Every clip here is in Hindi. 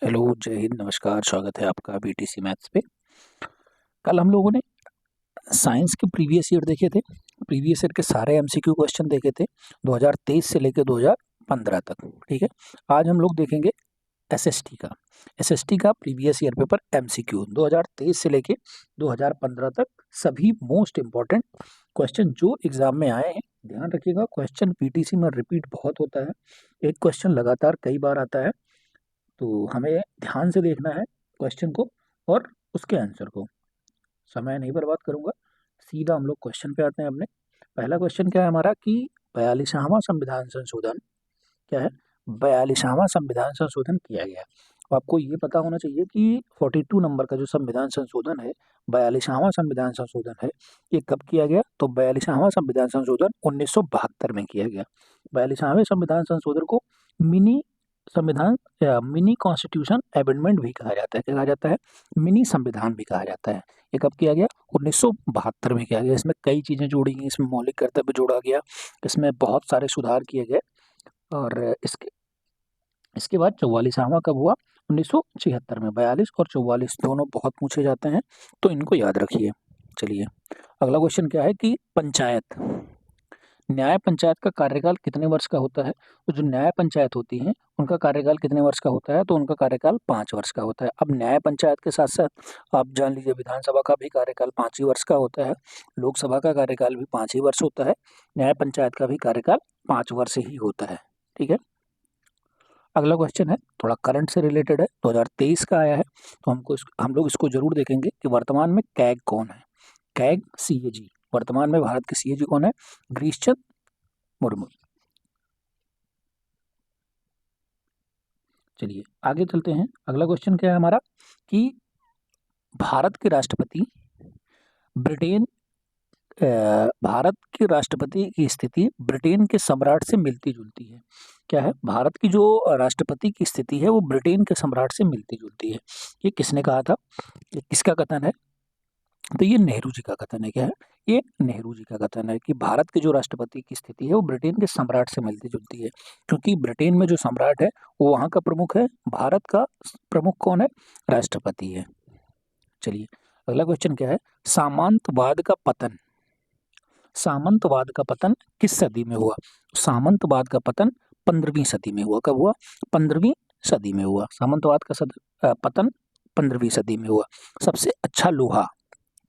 हेलो, जय हिंद, नमस्कार, स्वागत है आपका बीटीसी मैथ्स पे। कल हम लोगों ने साइंस के प्रीवियस ईयर देखे थे। प्रीवियस ईयर के सारे एमसीक्यू क्वेश्चन देखे थे 2023 से लेकर 2015 तक। ठीक है, आज हम लोग देखेंगे एसएसटी का। एसएसटी का प्रीवियस ईयर पेपर एमसीक्यू 2023 से लेके 2015 तक सभी मोस्ट इंपॉर्टेंट क्वेश्चन जो एग्जाम में आए हैं। ध्यान रखिएगा, क्वेश्चन पीटीसी में रिपीट बहुत होता है। एक क्वेश्चन लगातार कई बार आता है, तो हमें ध्यान से देखना है क्वेश्चन को और उसके आंसर को। समय नहीं बर्बाद करूंगा, सीधा हम लोग क्वेश्चन पे आते हैं अपने। पहला क्वेश्चन क्या है हमारा कि 42वां संविधान संशोधन क्या है। 42वां संविधान संशोधन किया गया। तो आपको ये पता होना चाहिए कि 42 नंबर का जो संविधान संशोधन है, 42वां संविधान संशोधन है, ये कब किया गया? तो 42वां संविधान संशोधन 1972 में किया गया। 42वें संविधान संशोधन को मिनी संविधान या मिनी कॉन्स्टिट्यूशन अमेंडमेंट भी कहा जाता है। क्या कहा जाता है? मिनी संविधान भी कहा जाता है। ये कब किया गया? 1972 में किया गया। इसमें कई चीजें जोड़ी गई, इसमें मौलिक कर्तव्य जोड़ा गया, इसमें बहुत सारे सुधार किए गए। और इसके इसके बाद 44वां कब हुआ? 1976 में। 42 और 44 दोनों बहुत पूछे जाते हैं, तो इनको याद रखिए। चलिए, अगला क्वेश्चन क्या है कि पंचायत, न्याय पंचायत का कार्यकाल कितने वर्ष का होता है? तो जो न्याय पंचायत होती है उनका कार्यकाल कितने वर्ष का होता है? तो उनका कार्यकाल 5 वर्ष का होता है। अब न्याय पंचायत के साथ साथ आप जान लीजिए विधानसभा का भी कार्यकाल 5 ही वर्ष का होता है, लोकसभा का कार्यकाल भी 5 ही वर्ष होता है, न्याय पंचायत का भी कार्यकाल 5 वर्ष ही होता है। ठीक है, अगला क्वेश्चन है थोड़ा करंट से रिलेटेड है, 2023 का आया है, तो हम लोग इसको जरूर देखेंगे कि वर्तमान में कैग कौन है। कैग सीएजी, वर्तमान में भारत के सीएजी कौन है? गिरीशचंद्र मुर्मू। चलिए आगे चलते हैं। अगला क्वेश्चन क्या है हमारा कि भारत के राष्ट्रपति ब्रिटेन भारत के राष्ट्रपति की स्थिति ब्रिटेन के सम्राट से मिलती जुलती है। क्या है? भारत की जो राष्ट्रपति की स्थिति है वो ब्रिटेन के सम्राट से मिलती जुलती है। ये किसने कहा था? ये किसका कथन है? तो ये नेहरू जी का कथन है। क्या है? ये नेहरू जी का कथन है कि भारत के जो राष्ट्रपति की स्थिति है वो ब्रिटेन के सम्राट से मिलती जुलती है, क्योंकि ब्रिटेन में जो सम्राट है वो वहाँ का प्रमुख है, भारत का प्रमुख कौन है? राष्ट्रपति है। चलिए अगला क्वेश्चन क्या है? सामंतवाद का पतन, सामंतवाद का पतन किस सदी में हुआ? सामंतवाद का पतन 15वीं सदी में हुआ। कब हुआ? 15वीं सदी में हुआ। सामंतवाद का पतन 15वीं सदी में हुआ। सबसे अच्छा लोहा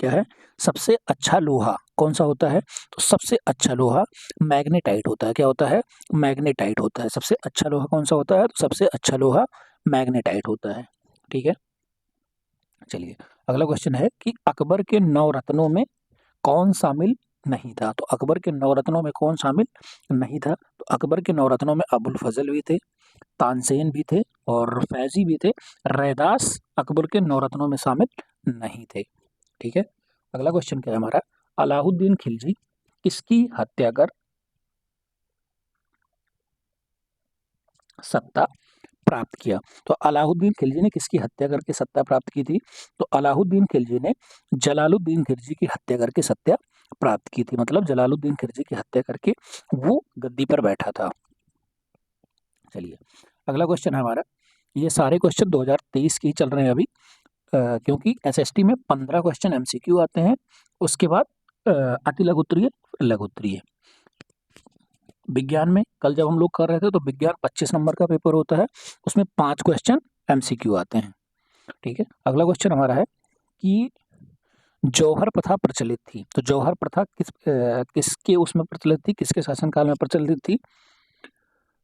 क्या है? सबसे अच्छा लोहा कौन सा होता है? तो सबसे अच्छा लोहा मैग्नेटाइट होता है। क्या होता है? मैग्नेटाइट होता है। सबसे अच्छा लोहा कौन सा होता है? तो सबसे अच्छा लोहा मैग्नेटाइट होता है। ठीक है, चलिए अगला क्वेश्चन है कि अकबर के 9 रत्नों में कौन शामिल नहीं था? तो अकबर के 9 रत्नों में कौन शामिल नहीं था? तो अकबर के 9 रत्नों में अबुल फजल भी थे, तानसेन भी थे और फैजी भी थे। रैदास अकबर के 9 रत्नों में शामिल नहीं थे। ठीक है, अगला क्वेश्चन क्या है हमारा? अलाउद्दीन खिलजी किसकी हत्या कर सत्ता प्राप्त किया? तो अलाउद्दीन खिलजी ने किसकी हत्या करके सत्ता प्राप्त की थी? तो अलाउद्दीन खिलजी ने जलालुद्दीन खिलजी की हत्या करके सत्ता प्राप्त की थी। मतलब जलालुद्दीन खिलजी की हत्या करके वो गद्दी पर बैठा था। चलिए अगला क्वेश्चन है हमारा, ये सारे क्वेश्चन 2023 के ही चल रहे हैं अभी, क्योंकि एसएसटी में 15 क्वेश्चन एमसीक्यू आते हैं, उसके बाद अति लघु उत्तरीय, लघु उत्तरीय। विज्ञान में कल जब हम लोग कर रहे थे तो विज्ञान 25 नंबर का पेपर होता है, उसमें 5 क्वेश्चन एमसीक्यू आते हैं। ठीक है, अगला क्वेश्चन हमारा है कि जौहर प्रथा प्रचलित थी। तो जौहर प्रथा किसके उसमें प्रचलित थी, किसके शासनकाल में प्रचलित थी?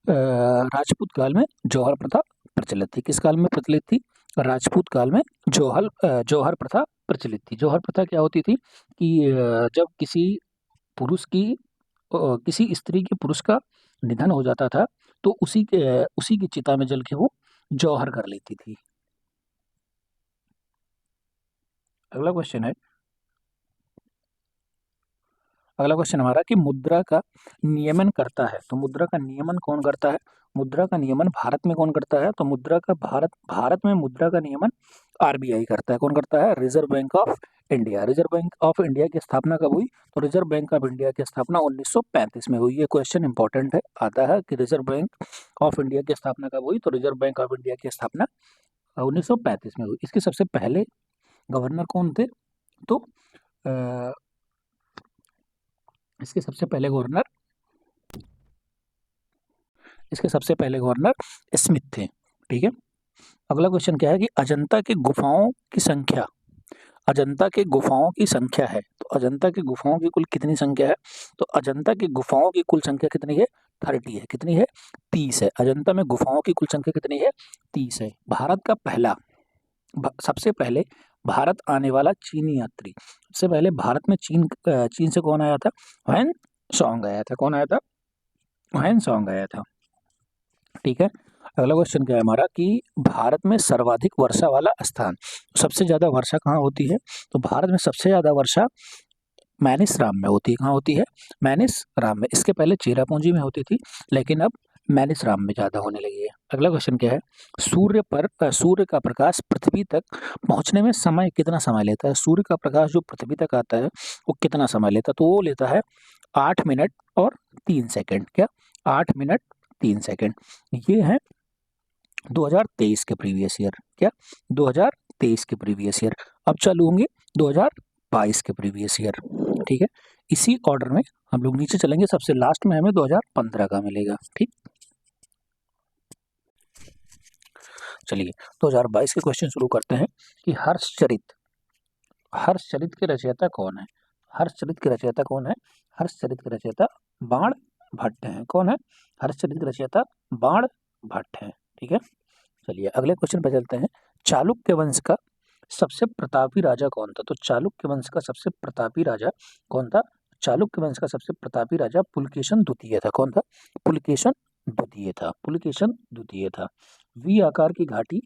राजपूत काल में जौहर प्रथा प्रचलित थी। किस काल में प्रचलित थी? राजपूत काल में जौहर प्रथा प्रचलित थी। जौहर प्रथा क्या होती थी कि जब किसी पुरुष की किसी स्त्री के पुरुष का निधन हो जाता था तो उसी की चिता में जल के वो जौहर कर लेती थी। अगला क्वेश्चन है, अगला क्वेश्चन हमारा कि मुद्रा का नियमन करता है। तो मुद्रा का नियमन कौन करता है? मुद्रा का नियमन भारत में कौन करता है? तो मुद्रा का भारत में मुद्रा का नियमन आरबीआई करता है। कौन करता है? Reserve bank of India. Reserve bank of India की स्थापना कब हुई? तो रिजर्व बैंक ऑफ इंडिया की स्थापना 1935 में हुई। ये क्वेश्चन इंपॉर्टेंट है, आता है कि रिजर्व बैंक ऑफ इंडिया की स्थापना कब हुई? तो रिजर्व बैंक ऑफ इंडिया की स्थापना 1935 में हुई। इसके सबसे पहले गवर्नर कौन थे? तो अ, इसके सबसे पहले गवर्नर स्मिथ थे। ठीक है। अगला क्वेश्चन क्या है कि अजंता की गुफाओं की संख्या है, तो अजंता की गुफाओं की कुल कितनी संख्या है? तो अजंता की गुफाओं की कुल संख्या कितनी है? 30 है। कितनी है? 30 है। अजंता में गुफाओं की कुल संख्या कितनी है? 30 है। सबसे पहले भारत आने वाला चीनी यात्री, सबसे पहले भारत में चीन से कौन आया था? ह्वेन सॉन्ग आया था। कौन आया था? ह्वेन सॉन्ग आया था। ठीक है। अगला क्वेश्चन क्या है हमारा कि भारत में सर्वाधिक वर्षा वाला स्थान, सबसे ज्यादा वर्षा कहाँ होती है? तो भारत में सबसे ज्यादा वर्षा मैनिसराम में होती है। कहाँ होती है? मैनिसराम में। इसके पहले चेरापूंजी में होती थी, लेकिन अब मैनिसराम में ज्यादा होने लगी है। अगला क्वेश्चन क्या है? सूर्य का प्रकाश पृथ्वी तक पहुंचने में कितना समय लेता है? सूर्य का प्रकाश जो पृथ्वी तक आता है वो कितना समय लेता है? तो वो लेता है 8 मिनट और 3 सेकंड। क्या? 8 मिनट 3 सेकंड। ये है 2023 के प्रीवियस ईयर। क्या? 2023 के प्रीवियस ईयर। अब चालू होंगे 2022 के प्रीवियस ईयर। ठीक है। इसी ऑर्डर में हम लोग नीचे चलेंगे, सबसे लास्ट में हमें 2015 का मिलेगा। ठीक। चलिए 2022 के क्वेश्चन शुरू करते हैं कि हर्षचरित के रचयिता कौन है? हर्षचरित के रचयिता कौन है? हर्षचरित के रचयिता बाण भट्ट हैं। कौन है? हर्षचरित के रचयिता बाण भट्ट हैं। ठीक है। चलिए अगले क्वेश्चन पे चलते हैं। चालुक्य वंश का सबसे प्रतापी राजा कौन था? तो चालुक्य वंश का सबसे प्रतापी राजा कौन था? चालुक्य वंश का सबसे प्रतापी राजा पुलकेशन द्वितीय था। कौन था? पुलकेशन द्वितीय था। पुलकेशन द्वितीय था। वी आकार की घाटी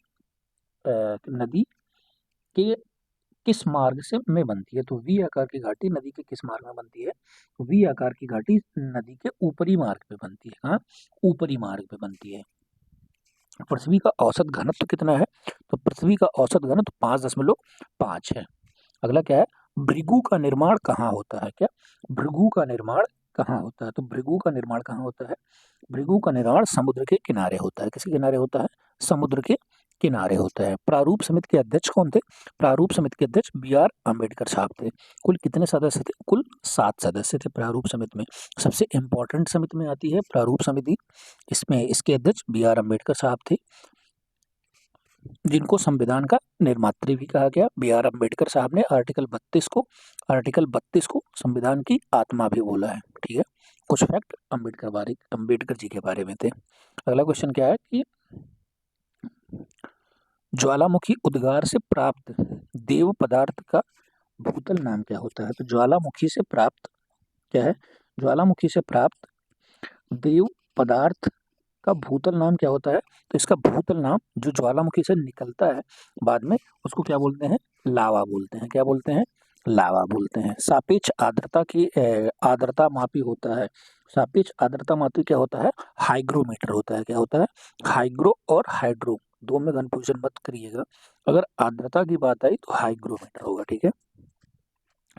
नदी के किस मार्ग से में बनती है? तो वी आकार की घाटी नदी के किस मार्ग में बनती है? वी आकार की घाटी नदी के ऊपरी मार्ग पे बनती है। कहाँ? ऊपरी मार्ग पे बनती है। पृथ्वी का औसत घनत्व कितना है? तो पृथ्वी का औसत घनत्व 5.5 है। अगला क्या है? भृगु का निर्माण कहाँ होता है? क्या? भृगु का निर्माण कहाँ होता है? तो भृगु का निर्माण कहाँ होता है? भृगु का निर्माण समुद्र के किनारे होता है। किसके किनारे होता है? समुद्र के किनारे होता है। प्रारूप समिति के अध्यक्ष कौन थे? प्रारूप समिति के अध्यक्ष B.R. अम्बेडकर साहब थे। कुल कितने सदस्य थे? कुल 7 सदस्य थे प्रारूप समिति में। सबसे इंपॉर्टेंट समिति में आती है प्रारूप समिति। इसमें इसके अध्यक्ष B.R. अम्बेडकर साहब थे, जिनको संविधान का निर्मात्री भी कहा गया। B.R. अम्बेडकर साहब ने आर्टिकल 32 को संविधान की आत्मा भी बोला है। ठीक है। कुछ फैक्ट अम्बेडकर जी के बारे में थे। अगला क्वेश्चन क्या है कि ज्वालामुखी उद्गार से प्राप्त देव पदार्थ का भूतल नाम क्या होता है? तो ज्वालामुखी से प्राप्त क्या है? ज्वालामुखी से प्राप्त देव पदार्थ का भूतल नाम क्या होता है? तो इसका भूतल नाम जो ज्वालामुखी से निकलता है बाद में, उसको क्या बोलते हैं? लावा बोलते हैं। क्या बोलते हैं? लावा बोलते हैं। सापेक्ष आर्द्रता की आर्द्रता मापी होता है। सापेक्ष आर्द्रता मापी क्या होता है? हाइग्रोमीटर होता है। क्या होता है? हाइग्रो और हाइड्रो दो में कन्फ्यूजन मत करिएगा। अगर आर्द्रता की बात आई तो हाइग्रोमीटर होगा। ठीक है।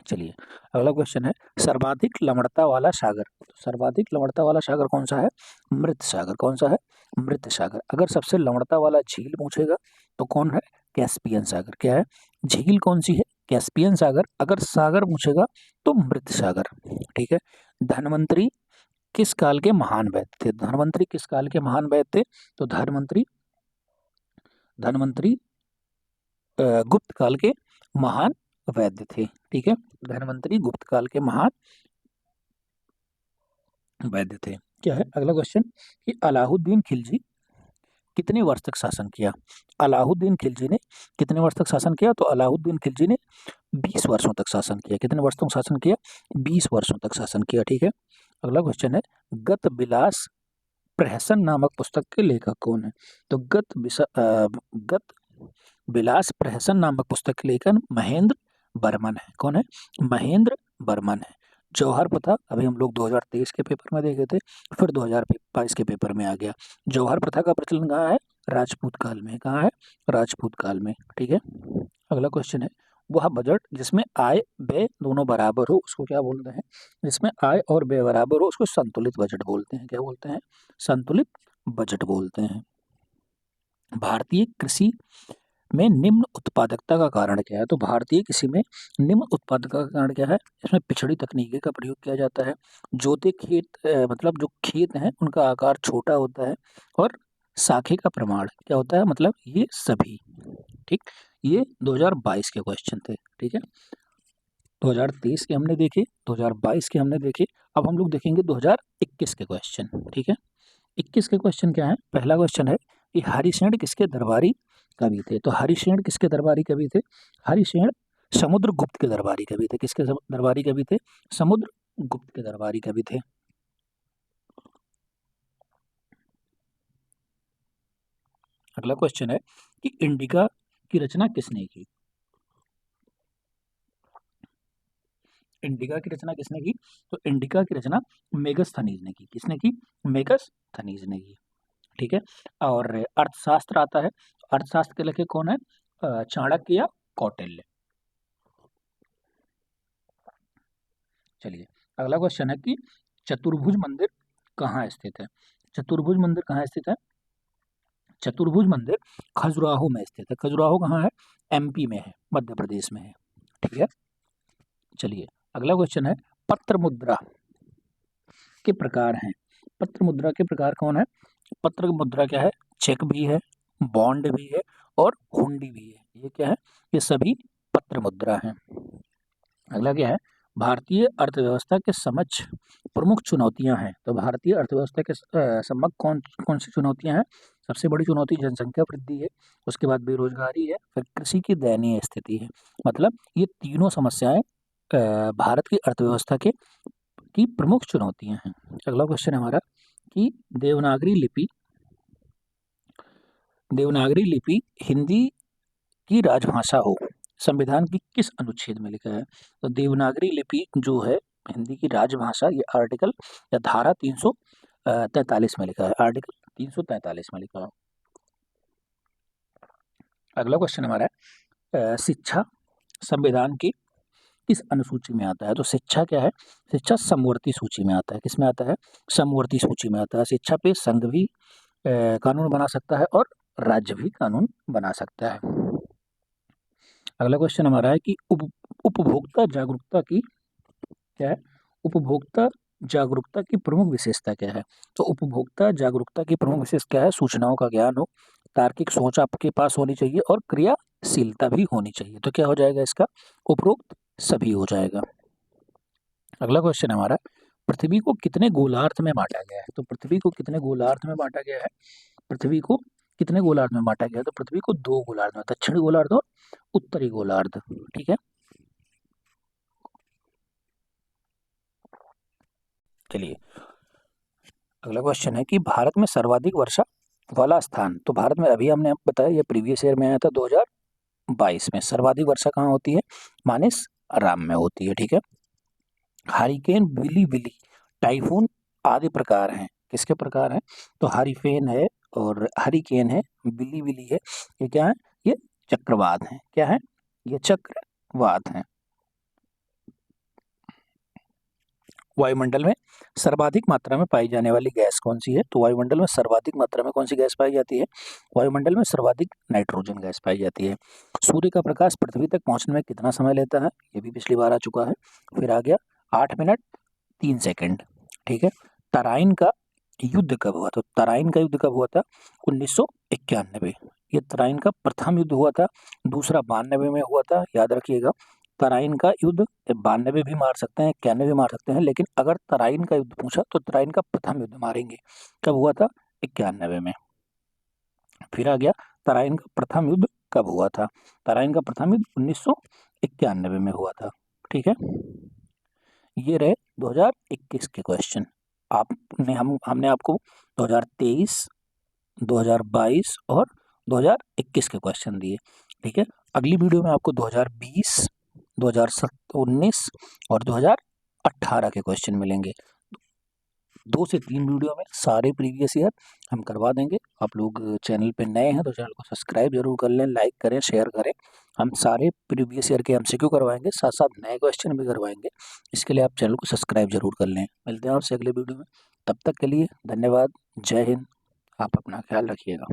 चलिए अगला क्वेश्चन है सर्वाधिक लवणता वाला सागर। सर्वाधिक लवणता वाला सागर कौन सा है? मृत सागर। कौन सा है? मृत सागर। अगर सबसे लवणता वाला झील पूछेगा तो कौन है? कैस्पियन सागर। क्या है? झील कौन सी है? कैस्पियन सागर। अगर सागर पूछेगा तो मृत सागर। ठीक है। धनवंतरी किस काल के महान वैद्य थे? धनवंतरी किस काल के महान वैद्य थे? तो धनवंतरी गुप्त काल के महान वैद्य थे। ठीक है। धनवंतरी गुप्त काल के महान वैद्य थे। क्या है अगला क्वेश्चन कि अलाउद्दीन खिलजी कितने वर्ष तक शासन किया? अलाउद्दीन खिलजी ने कितने वर्ष तक शासन किया? तो अलाउद्दीन खिलजी ने 20 वर्षों तक शासन किया। कितने वर्षों तक शासन किया? 20 वर्षों तक शासन किया। ठीक है। अगला क्वेश्चन है गत विलास प्रहसन नामक पुस्तक के लेखक कौन है? तो गत विलास प्रहसन नामक पुस्तक के लेखक महेंद्र बर्मन है। कौन है? महेंद्र बर्मन है। जौहर प्रथा अभी हम लोग 2023 के पेपर में देखे थे, फिर 2022 के पेपर में आ गया। जौहर प्रथा का प्रचलन कहाँ है? राजपूत काल में। कहाँ है? राजपूत काल में। ठीक है। अगला क्वेश्चन है वह बजट जिसमें आय व्यय दोनों बराबर हो उसको क्या बोलते हैं? जिसमें आय और व्यय बराबर हो उसको संतुलित बजट बोलते हैं। क्या बोलते हैं? संतुलित बजट बोलते हैं। भारतीय कृषि में निम्न उत्पादकता का कारण क्या है? तो भारतीय कृषि में निम्न उत्पादकता का कारण क्या है? इसमें पिछड़ी तकनीकी का प्रयोग किया जाता है। जोते खेत मतलब जो खेत हैं उनका आकार छोटा होता है और साखे का प्रमाण क्या होता है? मतलब ये सभी। ठीक, ये 2022 के क्वेश्चन थे। ठीक है, 2023 के हमने देखे, 2022 के हमने देखे। अब हम लोग देखेंगे 2021 के क्वेश्चन। ठीक है, 21 के क्वेश्चन क्या है? पहला क्वेश्चन है कि हरिसेन किसके दरबारी कवि थे? तो हरिसेन किसके दरबारी कवि थे? हरिसेन समुद्रगुप्त के दरबारी कवि थे। किसके दरबारी कवि थे? समुद्रगुप्त के दरबारी कवि थे। अगला क्वेश्चन है कि इंडिका की रचना किसने की? इंडिका की रचना किसने की? तो इंडिका की रचना मेगस्थनीज ने की। किसने की? मेगस्थनीज ने की। ठीक है, और अर्थशास्त्र आता है। अर्थशास्त्र के लेखक कौन है? चाणक्य या कौटिल्य। चलिए, अगला क्वेश्चन है कि चतुर्भुज मंदिर कहाँ स्थित है? चतुर्भुज मंदिर कहाँ स्थित है? चतुर्भुज मंदिर खजुराहो में स्थित है। खजुराहो कहाँ है? एमपी में है, मध्य प्रदेश में है। ठीक है, चलिए अगला क्वेश्चन है पत्र मुद्रा के प्रकार हैं। पत्र मुद्रा के प्रकार कौन है? पत्र मुद्रा क्या है? चेक भी है, बॉन्ड भी है और हुंडी भी है। ये क्या है? ये सभी पत्र मुद्रा हैं। अगला क्या है? भारतीय अर्थव्यवस्था के समक्ष प्रमुख चुनौतियां हैं। तो भारतीय अर्थव्यवस्था के समक्ष कौन कौन सी चुनौतियां हैं? सबसे बड़ी चुनौती जनसंख्या वृद्धि है, उसके बाद बेरोजगारी है, फिर कृषि की दयनीय स्थिति है। मतलब ये तीनों समस्याएं भारत की अर्थव्यवस्था के की प्रमुख चुनौतियां हैं। अगला क्वेश्चन हमारा कि देवनागरी लिपि हिंदी की राजभाषा हो, संविधान की किस अनुच्छेद में लिखा है? तो देवनागरी लिपि जो है हिंदी की राजभाषा, ये आर्टिकल या धारा 343 में लिखा है। आर्टिकल 343 में लिखा है। अगला क्वेश्चन हमारा है शिक्षा संविधान की किस अनुसूची में आता है? तो शिक्षा क्या है? शिक्षा समवर्ती सूची में आता है। किस में आता है? समवर्ती सूची में आता है। शिक्षा पे संघ भी कानून बना सकता है और राज्य भी कानून बना सकता है। अगला क्वेश्चन हमारा है कि उपभोक्ता जागरूकता की क्या है? उपभोक्ता जागरूकता की प्रमुख विशेषता क्या है? तो उपभोक्ता जागरूकता की प्रमुख विशेषता क्या है? सूचनाओं का ज्ञान हो, तार्किक सोच आपके पास होनी चाहिए और क्रियाशीलता भी होनी चाहिए। तो क्या हो जाएगा इसका? उपरोक्त सभी हो जाएगा। अगला क्वेश्चन हमारा पृथ्वी को कितने गोलार्ध में बांटा गया है? तो पृथ्वी को कितने गोलार्ध में बांटा गया है? पृथ्वी को कितने गोलार्ध में बांटा गया है? तो पृथ्वी को दो गोलार्ध में, दक्षिणी गोलार्ध और उत्तरी गोलार्ध। ठीक है, चलिए अगला क्वेश्चन है कि भारत में सर्वाधिक वर्षा वाला स्थान। तो भारत में अभी हमने बताया, ये प्रीवियस ईयर में आया था 2022 में। सर्वाधिक वर्षा कहाँ होती है? मानिस राम में होती है। ठीक है, हरिकेन, बिली बिली, टाइफून आदि प्रकार हैं। किसके प्रकार हैं? तो हरिकेन है और हरिकेन है, बिली बिली है। ये क्या है? ये चक्रवात है। क्या है? ये चक्रवात है। वायुमंडल में सर्वाधिक मात्रा में पाई जाने वाली गैस कौन सी है? तो वायुमंडल में सर्वाधिक मात्रा में कौन सी गैस पाई जाती है? वायुमंडल में सर्वाधिक नाइट्रोजन गैस पाई जाती है। सूर्य का प्रकाश पृथ्वी तक पहुंचने में कितना समय लेता है? ये भी पिछली बार आ चुका है। फिर आ गया 8 मिनट 3 सेकंड। ठीक है, तराइन का युद्ध कब हुआ? तो तराइन का युद्ध कब हुआ था? 1991। ये तराइन का प्रथम युद्ध हुआ था। दूसरा 92 में हुआ था, याद रखिएगा। तराइन का युद्ध 92 भी मार सकते हैं, 91 भी मार सकते हैं, लेकिन अगर तराइन का युद्ध पूछा तो तराइन का प्रथम युद्ध मारेंगे। कब हुआ था? 91 में। फिर आ गया तराइन का प्रथम युद्ध कब हुआ था? तराइन का प्रथम युद्ध 1991 में हुआ था। ठीक है, ये रहे 2021 के क्वेश्चन। हमने आपको 2023, 2022 और 2021 के क्वेश्चन दिए। ठीक है, अगली वीडियो में आपको 2020, 2019 और 2018 के क्वेश्चन मिलेंगे। 2 से 3 वीडियो में सारे प्रीवियस ईयर हम करवा देंगे। आप लोग चैनल पे नए हैं तो चैनल को सब्सक्राइब जरूर कर लें, लाइक करें, शेयर करें। हम सारे प्रीवियस ईयर के एमसीक्यू करवाएंगे, साथ साथ नए क्वेश्चन भी करवाएंगे। इसके लिए आप चैनल को सब्सक्राइब जरूर कर लें। मिलते हैं आपसे अगले वीडियो में, तब तक के लिए धन्यवाद। जय हिंद। आप अपना ख्याल रखिएगा।